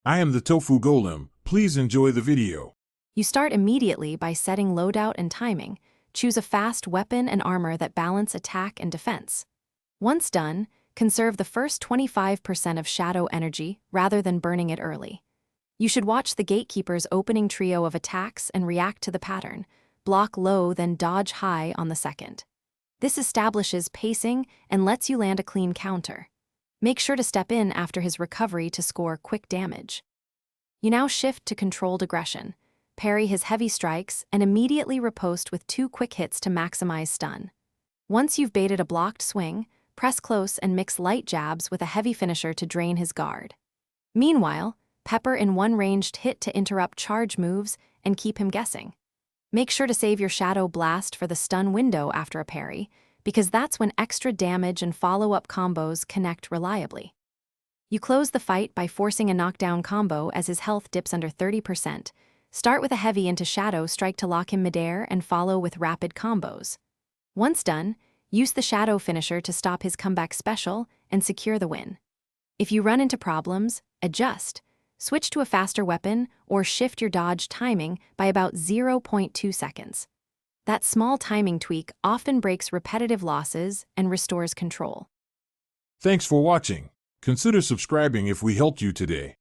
I am the Tofu Golem. Please enjoy the video. You start immediately by setting loadout and timing. Choose a fast weapon and armor that balance attack and defense. Once done, conserve the first 25% of shadow energy rather than burning it early. You should watch the Gatekeeper's opening trio of attacks and react to the pattern. Block low, then dodge high on the second. This establishes pacing and lets you land a clean counter. Make sure to step in after his recovery to score quick damage. You now shift to controlled aggression. Parry his heavy strikes and immediately riposte with 2 quick hits to maximize stun. Once you've baited a blocked swing, press close and mix light jabs with a heavy finisher to drain his guard. Meanwhile, pepper in one ranged hit to interrupt charge moves and keep him guessing. Make sure to save your Shadow Blast for the stun window after a parry, because that's when extra damage and follow-up combos connect reliably. You close the fight by forcing a knockdown combo as his health dips under 30%. Start with a heavy into Shadow Strike to lock him midair and follow with rapid combos. Once done, use the Shadow finisher to stop his comeback special and secure the win. If you run into problems, adjust. Switch to a faster weapon or shift your dodge timing by about 0.2 seconds. That small timing tweak often breaks repetitive losses and restores control. Thanks for watching. Consider subscribing if we helped you today.